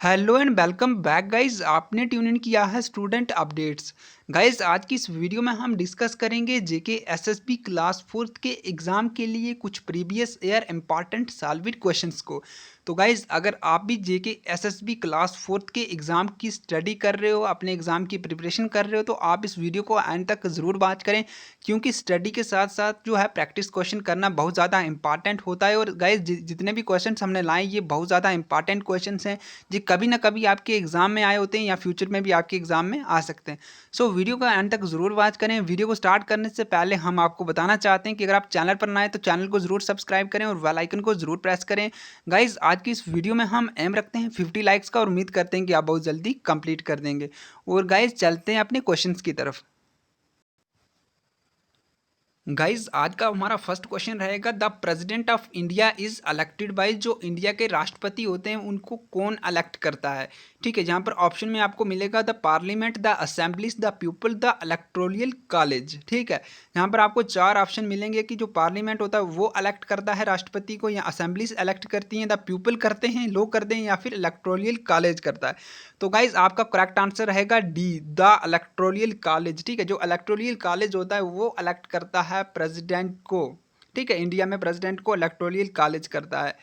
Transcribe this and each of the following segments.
Hello and welcome back guys. आपने tune in किया है स्टूडेंट अपडेट्स। गाइज आज की इस वीडियो में हम डिस्कस करेंगे जेके एसएसबी क्लास फोर्थ के एग्ज़ाम के लिए कुछ प्रीवियस ईयर इंपॉर्टेंट सॉल्विड क्वेश्चंस को। तो गाइज अगर आप भी जेके एसएसबी क्लास फोर्थ के एग्ज़ाम की स्टडी कर रहे हो, अपने एग्ज़ाम की प्रिपरेशन कर रहे हो, तो आप इस वीडियो को एंड तक ज़रूर वॉच करें, क्योंकि स्टडी के साथ साथ जो है प्रैक्टिस क्वेश्चन करना बहुत ज़्यादा इंपॉर्टेंट होता है। और गाइज जितने भी क्वेश्चन हमने लाए ये बहुत ज़्यादा इंपॉर्टेंट क्वेश्चन हैं, जी कभी ना कभी आपके एग्जाम में आए होते हैं या फ्यूचर में भी आपके एग्जाम में आ सकते हैं। सो वीडियो का एंड तक जरूर वॉच करें। वीडियो को स्टार्ट करने से पहले हम आपको बताना चाहते हैं कि अगर आप चैनल पर नए हैं तो चैनल को जरूर सब्सक्राइब करें और बेल आइकन को जरूर प्रेस करें। गाइज आज की इस वीडियो में हम एम रखते हैं 50 लाइक्स का और उम्मीद करते हैं कि आप बहुत जल्दी कंप्लीट कर देंगे। और गाइज चलते हैं अपने क्वेश्चन की तरफ। गाइज आज का हमारा फर्स्ट क्वेश्चन रहेगा, the president of India is elected by, जो इंडिया के राष्ट्रपति होते हैं उनको कौन इलेक्ट करता है। ठीक है, जहाँ पर ऑप्शन में आपको मिलेगा the parliament, the assemblies, the people, the electoral college. ठीक है, यहाँ पर आपको चार ऑप्शन मिलेंगे कि जो पार्लियामेंट होता है वो इलेक्ट करता है राष्ट्रपति को, या असेंबलीज इलेक्ट करती हैं, द पीपल करते हैं, लोग करते हैं, या फिर इलेक्टोरल कॉलेज करता है। तो गाइज आपका करेक्ट आंसर रहेगा डी, द इलेक्टोरल कॉलेज। ठीक है, जो इलेक्टोरल कॉलेज होता है वो इलेक्ट करता है प्रेसिडेंट को। ठीक है, इंडिया में प्रेसिडेंट को इलेक्टोरल कॉलेज करता है।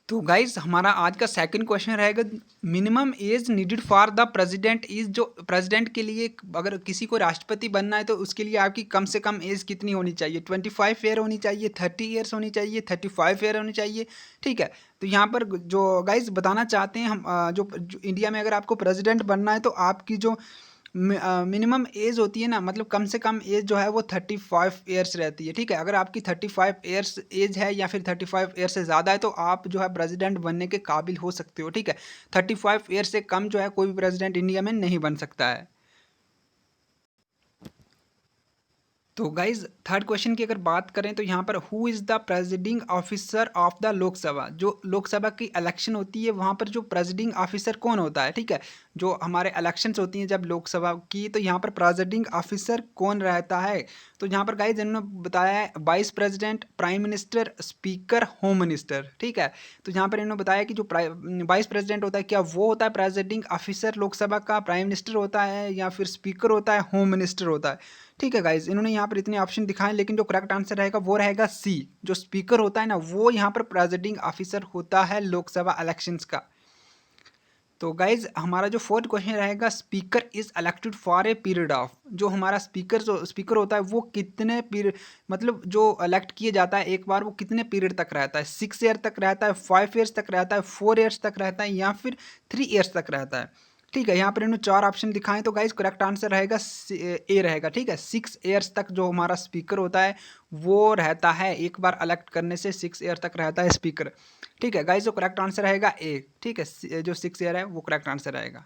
तो गाइज हमारा आज का सेकंड क्वेश्चन रहेगा, minimum age needed for the president is, जो प्रेसिडेंट के लिए अगर किसी को राष्ट्रपति बनना है तो उसके लिए आपकी कम से कम एज कितनी होनी चाहिए। 25 ईयर होनी चाहिए, 30 ईयर्स होनी चाहिए, 35 ईयर होनी चाहिए। ठीक है, तो यहाँ पर जो गाइज बताना चाहते हैं हम, जो इंडिया में अगर आपको प्रेसिडेंट बनना है तो आपकी जो मिनिमम एज होती है ना, मतलब कम से कम एज जो है वो 35 ईयर्स रहती है। ठीक है, अगर आपकी 35 ईयर्स एज है या फिर 35 ईयर्स से ज़्यादा है तो आप जो है प्रेसिडेंट बनने के काबिल हो सकते हो। ठीक है, 35 ईयर्स से कम जो है कोई भी प्रेसिडेंट इंडिया में नहीं बन सकता है। तो गाइज थर्ड क्वेश्चन की अगर बात करें तो यहाँ पर who is the presiding officer of the Lok Sabha, जो लोकसभा की इलेक्शन होती है वहाँ पर जो प्रेसिडिंग ऑफिसर कौन होता है। ठीक है, जो हमारे इलेक्शंस होती हैं जब लोकसभा की, तो यहाँ पर प्रेसिडिंग ऑफिसर कौन रहता है। तो यहाँ पर गाइज इन्होंने बताया है vice president, prime minister, speaker, home minister. ठीक है, तो यहाँ पर इन्होंने बताया कि जो वाइस प्रेसिडेंट होता है क्या वो होता है प्रेसिडिंग ऑफिसर लोकसभा का, प्राइम मिनिस्टर होता है, या फिर स्पीकर होता है, होम मिनिस्टर होता है। ठीक है गाइज, इन्होंने यहाँ पर इतने ऑप्शन दिखाए, लेकिन जो करेक्ट आंसर रहेगा वो रहेगा सी, जो स्पीकर होता है ना वो यहाँ पर प्रेसिडिंग ऑफिसर होता है लोकसभा इलेक्शंस का। तो गाइज हमारा जो फोर्थ क्वेश्चन रहेगा, speaker is elected for a period of, जो हमारा स्पीकर होता है वो कितने पीरियड, मतलब जो इलेक्ट किए जाता है एक बार वो कितने पीरियड तक रहता है। 6 ईयर तक रहता है, 5 ईयर्स तक रहता है, 4 ईयर्स तक रहता है, या फिर 3 ईयर्स तक रहता है। ठीक है, यहाँ पर इन्होंने चार ऑप्शन दिखाए, तो गाइज करेक्ट आंसर रहेगा ए रहेगा। ठीक है, 6 ईयर्स तक जो हमारा स्पीकर होता है वो रहता है, एक बार इलेक्ट करने से 6 ईयर तक रहता है स्पीकर। ठीक है गाइज, जो करेक्ट आंसर रहेगा ए। ठीक है, जो 6 ईयर है वो करेक्ट आंसर रहेगा।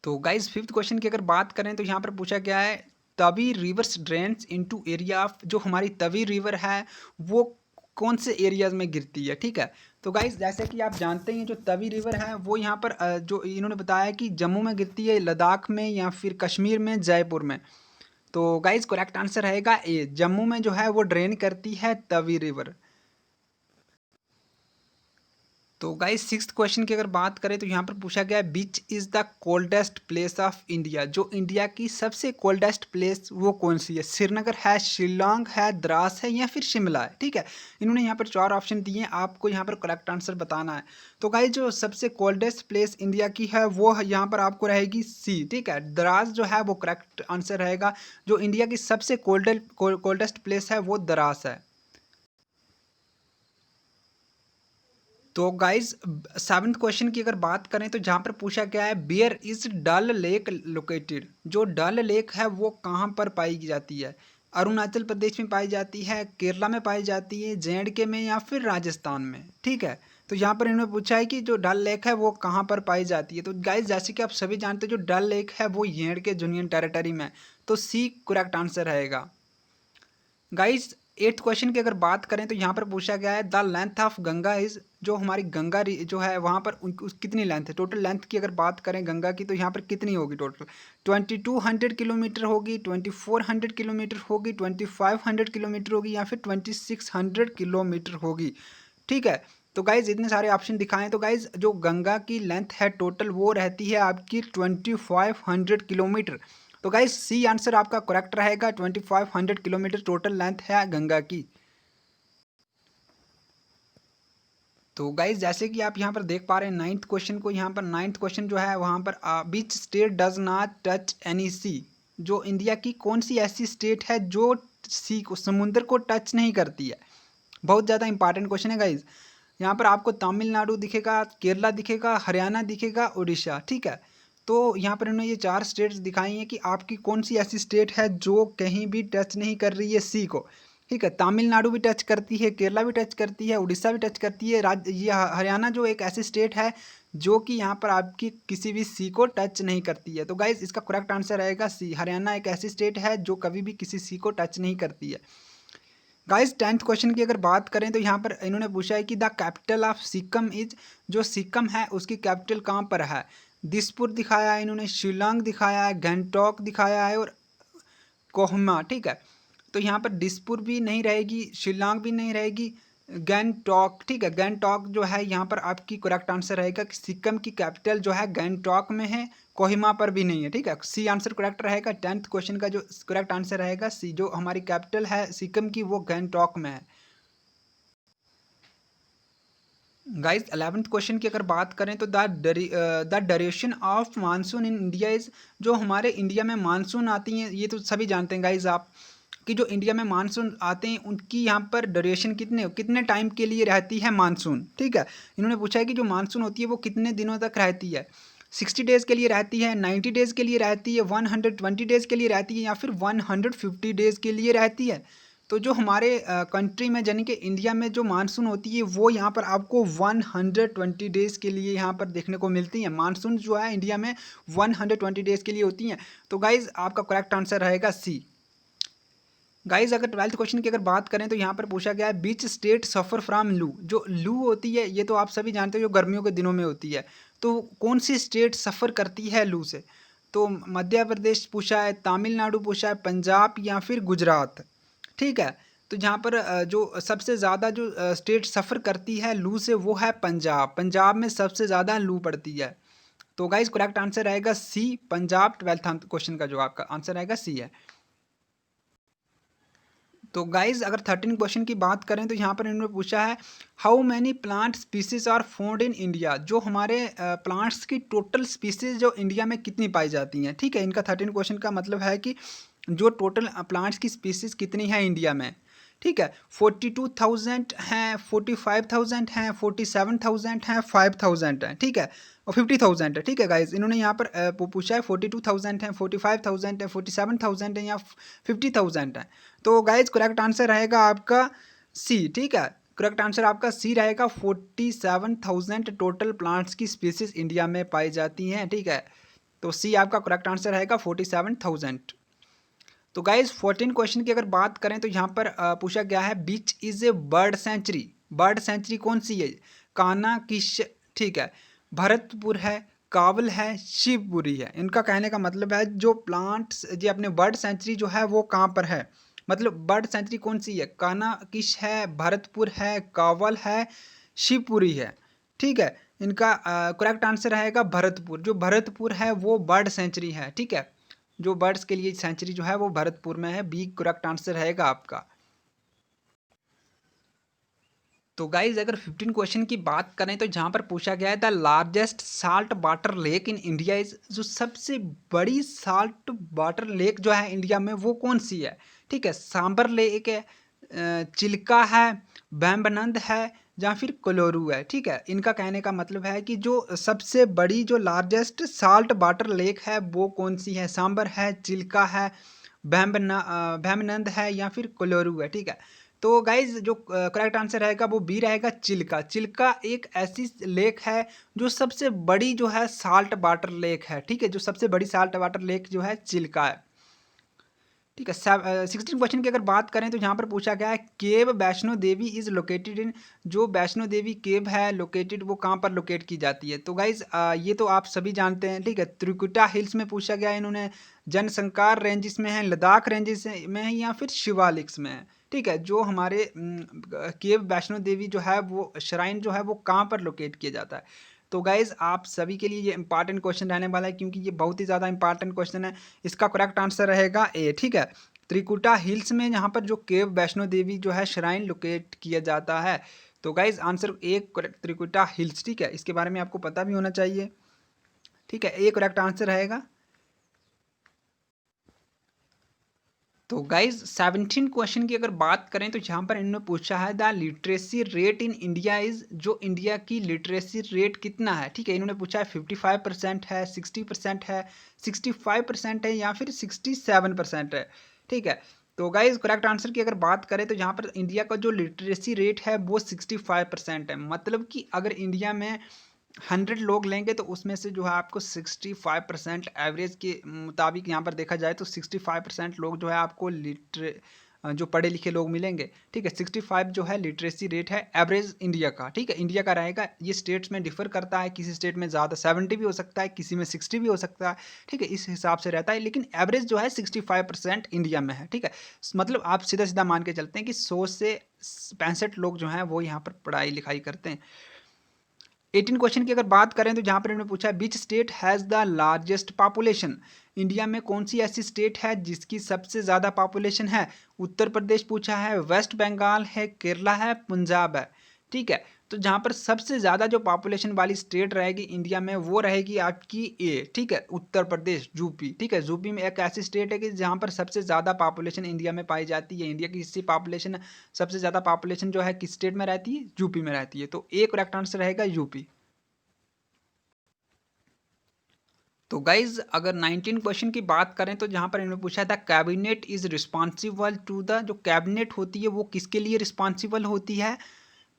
तो गाइज फिफ्थ क्वेश्चन की अगर बात करें तो यहाँ पर पूछा गया है, Tawi reverse drains into area of, जो हमारी तवी रिवर है वो कौन से एरियाज में गिरती है। ठीक है, तो गाइज जैसे कि आप जानते हैं जो तवी रिवर है वो यहाँ पर जो इन्होंने बताया कि जम्मू में गिरती है, लद्दाख में, या फिर कश्मीर में, जयपुर में। तो गाइज करेक्ट आंसर रहेगा ए, जम्मू में जो है वो ड्रेन करती है तवी रिवर। तो गाइस सिक्स्थ क्वेश्चन की अगर बात करें तो यहाँ पर पूछा गया है, बीच is the coldest place of India, जो इंडिया की सबसे कोल्डेस्ट प्लेस वो कौन सी है। श्रीनगर है, शिलोंग है, द्रास है, या फिर शिमला है। ठीक है, इन्होंने यहाँ पर चार ऑप्शन दिए हैं, आपको यहाँ पर करेक्ट आंसर बताना है। तो गाइस जो सबसे कोल्डेस्ट प्लेस इंडिया की है वो यहाँ पर आपको रहेगी सी। ठीक है, द्रास जो है वो करेक्ट आंसर रहेगा, जो इंडिया की सबसे कोल्डेस्ट प्लेस है वो द्रास है। तो गाइज सेवन्थ क्वेश्चन की अगर बात करें तो जहाँ पर पूछा गया है, where is Dal lake located, जो डल लेक है वो कहाँ पर पाई जाती है। अरुणाचल प्रदेश में पाई जाती है, केरला में पाई जाती है, जे&के में, या फिर राजस्थान में। ठीक है, तो यहाँ पर इन्होंने पूछा है कि जो डल लेक है वो कहाँ पर पाई जाती है। तो गाइज जैसे कि आप सभी जानते हैं जो डल लेक है वो जे&के यूनियन टेरेटरी में, तो सी करेक्ट आंसर रहेगा। गाइज 8th क्वेश्चन की अगर बात करें तो यहाँ पर पूछा गया है the length of Ganga is, जो हमारी गंगा जो है वहाँ पर कितनी लेंथ है, टोटल लेंथ की अगर बात करें गंगा की तो यहाँ पर कितनी होगी टोटल, 2200 किलोमीटर होगी, 2400 किलोमीटर होगी, 2500 किलोमीटर होगी या फिर 2600 किलोमीटर होगी। ठीक है, तो गाइज इतने सारे ऑप्शन दिखाएं तो गाइज जो गंगा की लेंथ है टोटल वो रहती है आपकी 2500 किलोमीटर। तो गाइज सी आंसर आपका करेक्ट रहेगा, 2500 किलोमीटर टोटल लेंथ है गंगा की। तो गाइज जैसे कि आप यहाँ पर देख पा रहे हैं 9th क्वेश्चन को, यहाँ पर 9th क्वेश्चन जो है वहाँ पर beach state does not touch any sea, जो इंडिया की कौन सी ऐसी स्टेट है जो सी को, समुद्र को टच नहीं करती है। बहुत ज़्यादा इंपॉर्टेंट क्वेश्चन है गाइज। यहाँ पर आपको तमिलनाडु दिखेगा, केरला दिखेगा, हरियाणा दिखेगा, उड़ीसा। ठीक है, तो यहाँ पर इन्होंने ये 4 स्टेट्स दिखाई हैं कि आपकी कौन सी ऐसी स्टेट है जो कहीं भी टच नहीं कर रही है सी को। ठीक है, तमिलनाडु भी टच करती है, केरला भी टच करती है, उड़ीसा भी टच करती है, ये हरियाणा जो एक ऐसी स्टेट है जो कि यहाँ पर आपकी किसी भी सी को टच नहीं करती है। तो गाइज इसका करेक्ट आंसर रहेगा सी, हरियाणा एक ऐसी स्टेट है जो कभी भी किसी सी को टच नहीं करती है। गाइस 10th क्वेश्चन की अगर बात करें तो यहाँ पर इन्होंने पूछा है कि the capital of Sikkim is, जो सिक्किम है उसकी कैपिटल कहाँ पर है। दिसपुर दिखाया है इन्होंने, शिलोंग दिखाया है, गंगटोक दिखाया है और कोहिमा। ठीक है, तो यहाँ पर दिसपुर भी नहीं रहेगी, शिलोंग भी नहीं रहेगी, गंगटोक। ठीक है, गंगटोक जो है यहाँ पर आपकी करेक्ट आंसर रहेगा कि सिक्किम की कैपिटल जो है गंगटोक में है, कोहिमा पर भी नहीं है। ठीक है, सी आंसर करेक्ट रहेगा। 10th क्वेश्चन का जो करेक्ट आंसर रहेगा सी, जो हमारी कैपिटल है सिक्किम की वो गंगटोक में है। गाइज 11th क्वेश्चन की अगर बात करें तो the duration of monsoon in India is, जो हमारे इंडिया में मानसून आती हैं ये तो सभी जानते हैं गाइज आप, कि जो इंडिया में मानसून आते हैं उनकी यहाँ पर ड्यूरेशन कितने टाइम के लिए रहती है मानसून। ठीक है, इन्होंने पूछा है कि जो मानसून होती है वो कितने दिनों तक रहती है, 60 डेज़ के लिए रहती है, 90 डेज़ के लिए रहती है, 120 डेज़ के लिए रहती है या फिर 150 डेज़ के लिए रहती है। तो जो हमारे कंट्री में यानी कि इंडिया में जो मानसून होती है वो यहाँ पर आपको 120 डेज़ के लिए यहाँ पर देखने को मिलती है। मानसून जो है इंडिया में 120 डेज़ के लिए होती हैं। तो गाइज़ आपका करेक्ट आंसर रहेगा सी। गाइज अगर 12th क्वेश्चन की अगर बात करें तो यहाँ पर पूछा गया है बीच स्टेट सफ़र फ्राम लू, जो लू होती है ये तो आप सभी जानते हो जो गर्मियों के दिनों में होती है। तो कौन सी स्टेट सफ़र करती है लू से, तो मध्य प्रदेश पूछा है, तमिलनाडु पूछा है, पंजाब या फिर गुजरात। ठीक है, तो जहाँ पर जो सबसे ज़्यादा जो स्टेट सफ़र करती है लू से वो है पंजाब। पंजाब में सबसे ज़्यादा लू पड़ती है। तो गाइज करेक्ट आंसर रहेगा सी, पंजाब। 12th क्वेश्चन का जो आपका आंसर रहेगा सी है। तो गाइज अगर 13 क्वेश्चन की बात करें तो यहाँ पर इन्होंने पूछा है how many plant species are found in India, जो हमारे प्लांट्स की टोटल स्पीसीज जो इंडिया में कितनी पाई जाती हैं। ठीक है, इनका 13 क्वेश्चन का मतलब है कि जो टोटल प्लांट्स की स्पीसीज कितनी है इंडिया में। ठीक है, 42,000 हैं, 45,000 हैं, 47,000 हैं, 5,000 हैं। ठीक है, और 50,000 है। ठीक है गाइज, इन्होंने यहाँ पर पूछा है 42,000 है, 45,000 है, 47,000 है या 50,000 है। तो गाइज करेक्ट आंसर रहेगा आपका सी। ठीक है, करेक्ट आंसर आपका सी रहेगा, 47,000 टोटल प्लांट्स की स्पीसीज इंडिया में पाई जाती हैं। ठीक है, तो सी आपका करेक्ट आंसर रहेगा 47,000। तो गाइज 14 क्वेश्चन की अगर बात करें तो यहाँ पर पूछा गया है beach is a bird sanctuary, bird sanctuary कौन सी है, कान्हा किश। ठीक है, भरतपुर है, कावल है, शिवपुरी है। इनका कहने का मतलब है जो प्लांट्स जी अपने बर्ड सेंचुरी जो है वो कहाँ पर है, मतलब बर्ड सेंचुरी कौन सी है, कान्हा किश है, भरतपुर है, कावल है, शिवपुरी है। ठीक है, इनका करेक्ट आंसर रहेगा भरतपुर, जो भरतपुर है वो बर्ड सेंचुरी है। ठीक है, जो बर्ड्स के लिए सेंचुरी जो है वो भरतपुर में है। बी करेक्ट आंसर रहेगा आपका। तो गाइज अगर 15 क्वेश्चन की बात करें तो जहाँ पर पूछा गया है the largest salt water lake in India is, जो सबसे बड़ी साल्ट वाटर लेक जो है इंडिया में वो कौन सी है। ठीक है, सांबर लेक है, चिल्का है, बैम्बनंद है या फिर कोलोरू है। ठीक है, इनका कहने का मतलब है कि जो सबसे बड़ी जो लार्जेस्ट साल्ट वाटर लेक है वो कौन सी है, सांबर है, चिल्का है, बैम्बनंद है या फिर कोलोरू है। ठीक है, तो गाइज जो करेक्ट आंसर रहेगा वो बी रहेगा, चिल्का। चिल्का एक ऐसी लेक है जो सबसे बड़ी जो है साल्ट वाटर लेक है। ठीक है, जो सबसे बड़ी साल्ट वाटर लेक जो है चिल्का है। ठीक है। 16 क्वेश्चन की अगर बात करें तो यहाँ पर पूछा गया है केव Vaishno Devi is located in, जो वैष्णो देवी केव है लोकेटेड वो कहाँ पर लोकेट की जाती है। तो गाइज ये तो आप सभी जानते हैं। ठीक है, त्रिकुटा हिल्स में पूछा गया है इन्होंने, जनसंकार रेंजेस में है, लद्दाख रेंजेस में है, या फिर शिवालिक्स में है। ठीक है, जो हमारे केव वैष्णो देवी जो है वो श्राइन जो है वो कहाँ पर लोकेट किया जाता है। तो गाइज आप सभी के लिए ये इंपॉर्टेंट क्वेश्चन रहने वाला है, क्योंकि ये बहुत ही ज़्यादा इंपॉर्टेंट क्वेश्चन है। इसका करेक्ट आंसर रहेगा ए। ठीक है, त्रिकुटा हिल्स में यहाँ पर जो केव वैष्णो देवी जो है श्राइन लोकेट किया जाता है। तो guys answer A Trikuta hills. ठीक है, इसके बारे में आपको पता भी होना चाहिए। ठीक है, ए करेक्ट आंसर रहेगा। तो गाइज 17 क्वेश्चन की अगर बात करें तो यहाँ पर इन्होंने पूछा है the literacy rate in India is, जो इंडिया की लिटरेसी रेट कितना है। ठीक है, इन्होंने पूछा है 55% है, 60% है, 65% है, या फिर 67% है। ठीक है, तो गाइज करेक्ट आंसर की अगर बात करें तो यहाँ पर इंडिया का जो लिटरेसी रेट है वो 65% है। मतलब कि अगर इंडिया में 100 लोग लेंगे तो उसमें से जो है आपको 65% एवरेज के मुताबिक यहाँ पर देखा जाए तो 65% लोग जो है आपको जो पढ़े लिखे लोग मिलेंगे। ठीक है, 65 जो है लिटरेसी रेट है एवरेज इंडिया का। ठीक है, इंडिया का रहेगा। ये स्टेट्स में डिफर करता है, किसी स्टेट में ज़्यादा 70 भी हो सकता है, किसी में 60 भी हो सकता है। ठीक है, इस हिसाब से रहता है, लेकिन एवरेज जो है 65% इंडिया में है। ठीक है, मतलब आप सीधा सीधा मान के चलते हैं कि 100 से 65 लोग जो हैं वो यहाँ पर पढ़ाई लिखाई करते हैं। 18 क्वेश्चन की अगर बात करें तो जहाँ पर इन्होंने पूछा है which state has the largest population, India में कौन सी ऐसी स्टेट है जिसकी सबसे ज़्यादा पॉपुलेशन है। उत्तर प्रदेश पूछा है, वेस्ट बंगाल है, केरला है, पंजाब है। ठीक है, तो जहाँ पर सबसे ज़्यादा जो पॉपुलेशन वाली स्टेट रहेगी इंडिया में वो रहेगी आपकी ए। ठीक है, उत्तर प्रदेश, यूपी। ठीक है, यूपी में एक ऐसी स्टेट है कि जहाँ पर सबसे ज़्यादा पॉपुलेशन इंडिया में पाई जाती है। इंडिया की इससे पॉपुलेशन, सबसे ज़्यादा पॉपुलेशन जो है किस स्टेट में रहती है, यूपी में रहती है। तो ए करेक्ट आंसर रहेगा यूपी। तो गाइज अगर 19 क्वेश्चन की बात करें तो जहाँ पर इन्होंने पूछा था cabinet is responsible to the, जो कैबिनेट होती है वो किसके लिए रिस्पॉन्सिबल होती है।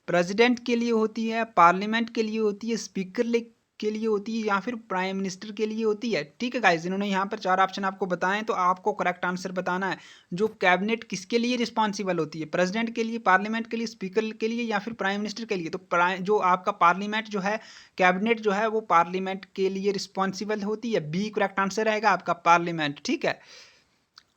प्रेसिडेंट के लिए होती है, पार्लियामेंट के लिए होती है, स्पीकर के लिए होती है, या फिर प्राइम मिनिस्टर के लिए होती है। ठीक है गाइज, इन्होंने यहाँ पर 4 ऑप्शन आपको बताएं तो आपको करेक्ट आंसर बताना है। जो कैबिनेट किसके लिए रिस्पॉन्सिबल होती है, प्रेसिडेंट के लिए, पार्लियामेंट के लिए, स्पीकर के लिए, या फिर प्राइम मिनिस्टर के लिए। तो जो आपका पार्लियामेंट जो है, कैबिनेट जो है वो पार्लियामेंट के लिए रिस्पॉन्सिबल होती है। बी करेक्ट आंसर रहेगा आपका पार्लियामेंट। ठीक है,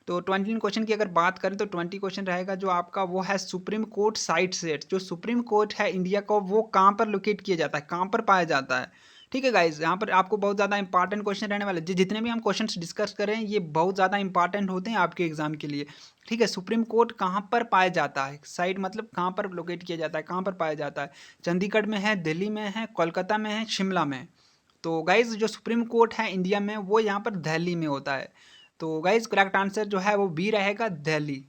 तो 20 क्वेश्चन की अगर बात करें तो 20 क्वेश्चन रहेगा जो आपका वो है सुप्रीम कोर्ट साइट सेट, जो सुप्रीम कोर्ट है इंडिया का वो कहाँ पर लोकेट किया जाता है, कहाँ पर पाया जाता है। ठीक है गाइज, यहाँ पर आपको बहुत ज़्यादा इंपॉर्टेंट क्वेश्चन रहने वाले, जितने भी हम क्वेश्चंस डिस्कस करें ये बहुत ज़्यादा इंपॉर्टेंट होते हैं आपके एग्जाम के लिए। ठीक है, सुप्रीम कोर्ट कहाँ पर पाया जाता है, साइट मतलब कहाँ पर लोकेट किया जाता है, कहाँ पर पाया जाता है। चंडीगढ़ में है, दिल्ली में है, कोलकाता में है, शिमला में। तो गाइज जो सुप्रीम कोर्ट है इंडिया में वो यहाँ पर दिल्ली में होता है। तो गाइज करेक्ट आंसर जो है वो बी रहेगा, दिल्ली।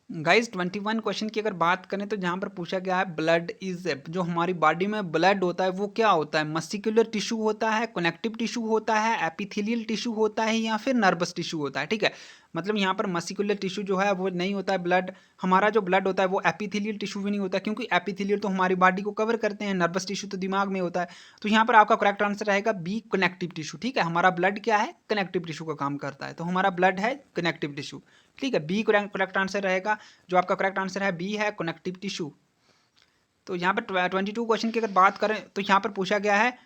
गाइज 21 क्वेश्चन की अगर बात करें तो जहाँ पर पूछा गया है ब्लड इज, जो हमारी बॉडी में ब्लड होता है वो क्या होता है, मस्कुलर टिश्यू होता है, कनेक्टिव टिश्यू होता है, एपिथेलियल टिश्यू होता है, या फिर नर्वस टिश्यू होता है। ठीक है, मतलब यहाँ पर मस्कुलर टिश्यू जो है वो नहीं होता है ब्लड। हमारा जो ब्लड होता है वो एपिथेलियल टिश्यू भी नहीं होता, क्योंकि एपिथेलियल तो हमारी बॉडी को कवर करते हैं, नर्वस टिश्यू तो दिमाग में होता है। तो यहाँ पर आपका करेक्ट आंसर रहेगा बी कनेक्टिव टिश्यू। ठीक है, हमारा ब्लड क्या है, कनेक्टिव टिश्यू का काम करता है, तो हमारा ब्लड है कनेक्टिव टिश्यू। ठीक है, बी करेक्ट आंसर रहेगा। जो आपका करेक्ट आंसर है बी है, कनेक्टिव टिश्यू। तो यहाँ पर 22 क्वेश्चन की अगर बात करें तो यहाँ पर पूछा गया है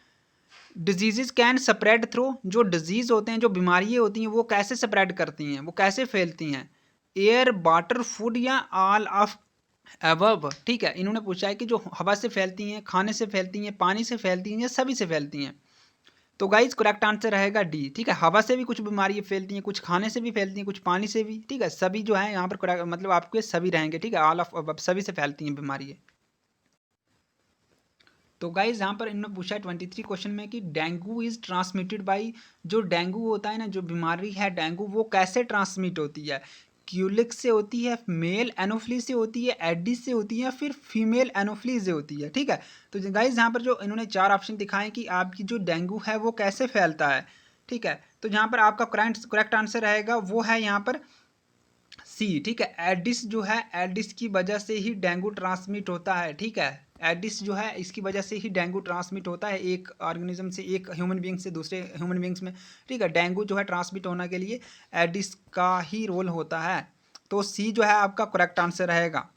डिजीजेज कैन स्प्रेड थ्रू, जो डिजीज होते हैं, जो बीमारियाँ होती हैं वो कैसे स्प्रेड करती हैं, वो कैसे फैलती हैं। एयर, वाटर, फूड, या ऑल ऑफ अबव। ठीक है, इन्होंने पूछा है कि जो हवा से फैलती हैं, खाने से फैलती हैं, पानी से फैलती हैं, या सभी से फैलती हैं। तो गाइज करेक्ट आंसर रहेगा डी। ठीक है, हवा से भी कुछ बीमारियाँ फैलती हैं, कुछ खाने से भी फैलती हैं, कुछ पानी से भी। ठीक है, सभी जो है यहाँ पर मतलब आपके सभी रहेंगे। ठीक है, ऑल ऑफ सभी से फैलती हैं बीमारियाँ। तो गाइज यहाँ पर इन्होंने पूछा है 23 क्वेश्चन में कि डेंगू इज ट्रांसमिटेड बाई, जो डेंगू होता है ना, जो बीमारी है डेंगू वो कैसे ट्रांसमिट होती है। क्यूलिक से होती है, मेल एनोफ्लीज से होती है, एडिस से होती है, या फिर फीमेल एनोफ्लीज से होती है। ठीक है, तो गाइज यहाँ पर जो इन्होंने 4 ऑप्शन दिखाए कि आपकी जो डेंगू है वो कैसे फैलता है। ठीक है, तो यहाँ पर आपका करेक्ट आंसर रहेगा वो है यहाँ पर सी। ठीक है, एडिस जो है, एडिस की वजह से ही डेंगू ट्रांसमिट होता है। ठीक है, एडिस जो है इसकी वजह से ही डेंगू ट्रांसमिट होता है एक ऑर्गेनिज्म से, एक ह्यूमन बींग से दूसरे ह्यूमन बींग्स में, ठीक है। डेंगू जो है ट्रांसमिट होने के लिए एडिस का ही रोल होता है। तो सी जो है आपका करेक्ट आंसर रहेगा।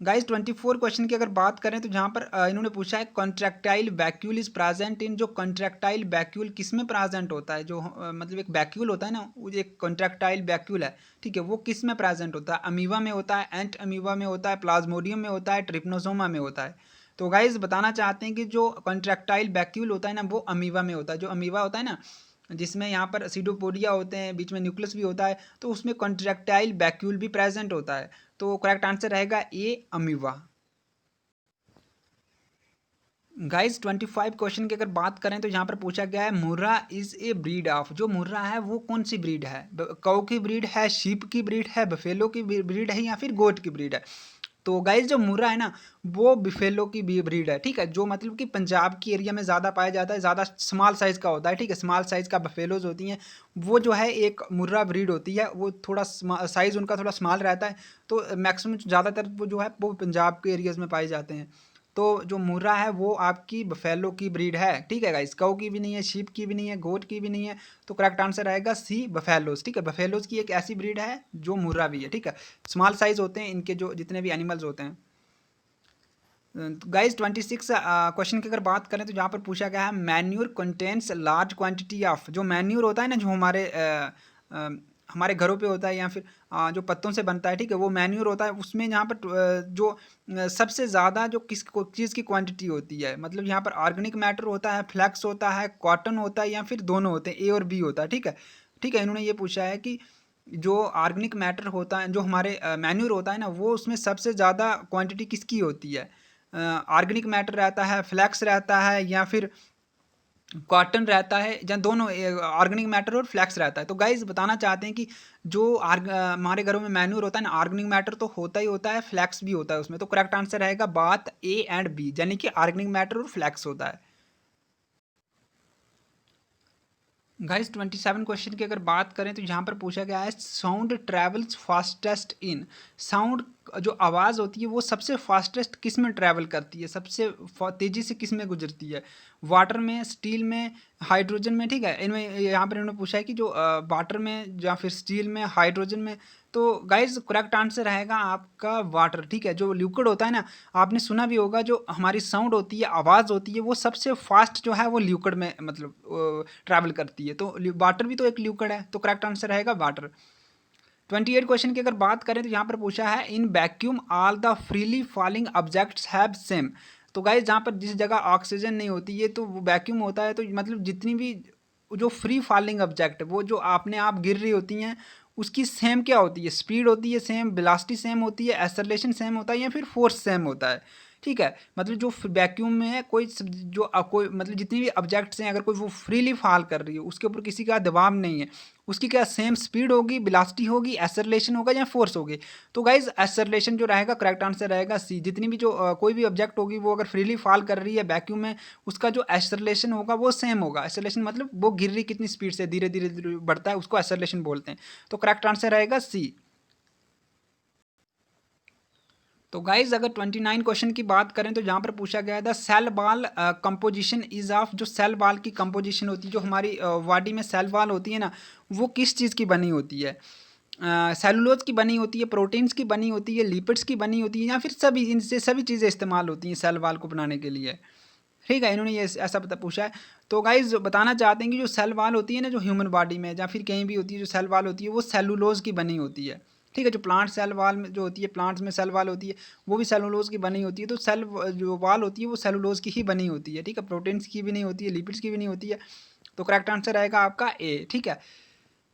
गाइस 24 क्वेश्चन की अगर बात करें तो जहाँ पर इन्होंने पूछा है contractile vacuole is present in, जो कॉन्ट्रैक्टाइल वैक्यूल किस में प्रेजेंट होता है, जो मतलब एक वैक्यूल होता है ना, वो एक कॉन्ट्रैक्टाइल वैक्यूल है, ठीक है, वो किस में प्रेजेंट होता है? अमीबा में होता है, एंट अमीबा में होता है, प्लाज्मोडियम में होता है, ट्रिप्नोसोमा में होता है। तो गाइज बताना चाहते हैं कि जो कॉन्ट्रैक्टाइल वैक्यूल होता है ना वो अमीबा में होता है। जो अमीबा होता है ना जिसमें यहाँ पर सीडोपोडिया होते हैं, बीच में न्यूक्लियस भी होता है, तो उसमें कॉन्ट्रैक्टाइल वैक्यूल भी प्रेजेंट होता है। तो करेक्ट आंसर रहेगा ए अमीबा। गाइज 25 क्वेश्चन की अगर बात करें तो यहाँ पर पूछा गया है मुर्रा इज ए ब्रीड ऑफ, जो मुर्रा है वो कौन सी ब्रीड है? काऊ की ब्रीड है, शीप की ब्रीड है, बफेलो की ब्रीड है, या फिर गोट की ब्रीड है? तो गाइज जो मुर्रा है ना वो बिफेलो की ब्रीड है, ठीक है, जो मतलब कि पंजाब की एरिया में ज़्यादा पाया जाता है, ज़्यादा स्मॉल साइज़ का होता है, ठीक है, स्मॉल साइज़ का बफेलोज होती हैं, वो जो है एक मुर्रा ब्रीड होती है, वो थोड़ा साइज़ उनका थोड़ा स्मॉल रहता है। तो मैक्सिमम ज़्यादातर वो जो है वो पंजाब के एरियाज़ में पाए जाते हैं। तो जो मुर्रा है वो आपकी बफेलो की ब्रीड है, ठीक है गाइस, काऊ की भी नहीं है, शीप की भी नहीं है, गोट की भी नहीं है। तो करेक्ट आंसर आएगा सी बफेलोज, ठीक है। बफेलोज की एक ऐसी ब्रीड है जो मुर्रा भी है, ठीक है, स्मॉल साइज होते हैं इनके जो जितने भी एनिमल्स होते हैं। गाइज 26 क्वेश्चन की अगर बात करें तो जहाँ पर पूछा गया है manure contains large quantity of, जो मैन्यूर होता है ना जो हमारे घरों पे होता है या फिर जो पत्तों से बनता है, ठीक है, वो मैन्यूर होता है, उसमें यहाँ पर जो सबसे ज़्यादा जो किस चीज़ की क्वांटिटी होती है, मतलब यहाँ पर ऑर्गेनिक मैटर होता है, फ्लैक्स होता है, कॉटन होता है, या फिर दोनों होते हैं, ए और बी होता है, ठीक है। ठीक है, इन्होंने ये पूछा है कि जो ऑर्गेनिक मैटर होता है, जो हमारे मैन्यूर होता है ना, वो उसमें सबसे ज़्यादा क्वांटिटी किसकी होती है? ऑर्गेनिक मैटर रहता है, फ्लैक्स रहता है, या फिर कॉटन रहता है, या दोनों ऑर्गेनिक मैटर और फ्लैक्स रहता है? तो गाइज बताना चाहते हैं कि जो हमारे घरों में मैन्यूर होता है ना, ऑर्गेनिक मैटर तो होता ही होता है, फ्लैक्स भी होता है उसमें। तो करेक्ट आंसर रहेगा बात ए एंड बी, यानी कि ऑर्गेनिक मैटर और फ्लैक्स होता है। गाइस 27 क्वेश्चन की अगर बात करें तो यहाँ पर पूछा गया है sound travels fastest in, sound जो आवाज़ होती है वो सबसे फास्टेस्ट किस में ट्रैवल करती है, सबसे तेज़ी से किस में गुजरती है? वाटर में, स्टील में, हाइड्रोजन में, ठीक है। इनमें यहाँ पर इन्होंने पूछा है कि जो वाटर में या फिर स्टील में, हाइड्रोजन में। तो गाइज करेक्ट आंसर रहेगा आपका वाटर, ठीक है। जो लिक्विड होता है ना, आपने सुना भी होगा, जो हमारी साउंड होती है, आवाज़ होती है, वो सबसे फास्ट जो है वो लिक्विड में मतलब ट्रैवल करती है। तो वाटर भी तो एक लिक्विड है, तो करेक्ट आंसर रहेगा वाटर। 28 क्वेश्चन की अगर बात करें तो यहाँ पर पूछा है in vacuum all the freely falling objects have same. तो गाइज जहाँ पर जिस जगह ऑक्सीजन नहीं होती है तो वो वैक्यूम होता है, तो मतलब जितनी भी जो फ्री फॉलिंग ऑब्जेक्ट वो जो अपने आप गिर रही होती हैं उसकी सेम क्या होती है? स्पीड होती है सेम, वेलोसिटी सेम होती है, एक्सेलरेशन सेम होता है, या फिर फोर्स सेम होता है, ठीक है। मतलब जो वैक्यूम में है कोई मतलब जितनी भी ऑब्जेक्ट्स हैं अगर कोई वो फ्रीली फॉल कर रही है, उसके ऊपर किसी का दबाव नहीं है, उसकी क्या सेम स्पीड होगी, वेलोसिटी होगी, एक्सेलरेशन होगा, या फोर्स होगी? तो गाइज एक्सेलरेशन जो रहेगा करेक्ट आंसर रहेगा सी। जितनी भी जो कोई भी ऑब्जेक्ट होगी वो अगर फ्रीली फॉल कर रही है वैक्यूम में, उसका जो एक्सेलरेशन होगा वो सेम होगा। एक्सेलरेशन मतलब वो गिर रही कितनी स्पीड से, धीरे धीरे धीरे बढ़ता है, उसको एक्सेलरेशन बोलते हैं। तो करेक्ट आंसर रहेगा सी। तो गाइज अगर 29 क्वेश्चन की बात करें तो जहाँ पर पूछा गया था cell wall composition is of, जो सेल वॉल की कंपोजिशन होती है, जो हमारी बॉडी में सेल वॉल होती है ना, वो किस चीज़ की बनी होती है? सेलुलोज की बनी होती है, प्रोटीन्स की बनी होती है, लिपिड्स की बनी होती है, या फिर सभी इनसे सभी चीज़ें इस्तेमाल होती हैं सेल वॉल को बनाने के लिए? ठीक है, इन्होंने ये ऐसा पूछा है। तो गाइज बताना चाहते हैं कि जो सेल वॉल होती है ना, जो ह्यूमन बॉडी में या फिर कहीं भी होती है, जो सेल वॉल होती है वो सेलुलोज की बनी होती है, ठीक है। जो प्लांट सेल वॉल में जो होती है, प्लांट्स में सेल वॉल होती है, वो भी सेलुलोज की बनी होती है। तो सेल जो वॉल होती है वो सेलुलोज की ही बनी होती है, ठीक है। प्रोटीन्स की भी नहीं होती है, लिपिड्स की भी नहीं होती है। तो करेक्ट आंसर आएगा आपका ए, ठीक है।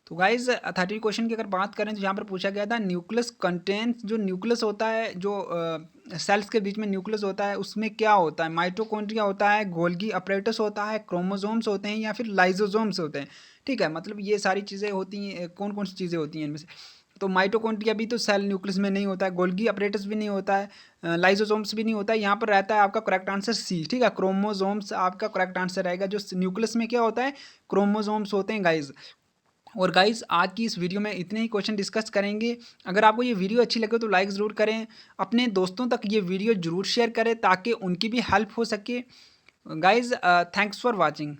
तो गाइज 30 क्वेश्चन की अगर बात करें तो यहाँ पर पूछा गया था न्यूक्लियस कंटेंट्स, जो न्यूक्लियस होता है, जो सेल्स के बीच में न्यूक्लियस होता है, उसमें क्या होता है? माइटोकॉन्ड्रिया होता है, गोल्गी अपरेटस होता है, क्रोमोसोम्स होते हैं, या फिर लाइजोसोम्स होते हैं, ठीक है। मतलब ये सारी चीज़ें होती हैं, कौन कौन सी चीज़ें होती हैं इनमें से? तो माइटोकॉन्ड्रिया भी तो सेल न्यूक्लियस में नहीं होता है, गोल्गी अपरेटस भी नहीं होता है, लाइजोसोम्स भी नहीं होता है। यहाँ पर रहता है आपका करेक्ट आंसर सी, ठीक है। क्रोमोसोम्स आपका करेक्ट आंसर रहेगा। जो न्यूक्लियस में क्या होता है? क्रोमोसोम्स होते हैं गाइज, और गाइज़ आज की इस वीडियो में इतने ही क्वेश्चन डिस्कस करेंगे। अगर आपको ये वीडियो अच्छी लगे तो लाइक ज़रूर करें। अपने दोस्तों तक ये वीडियो ज़रूर शेयर करें ताकि उनकी भी हेल्प हो सके। Guys thanks for watching.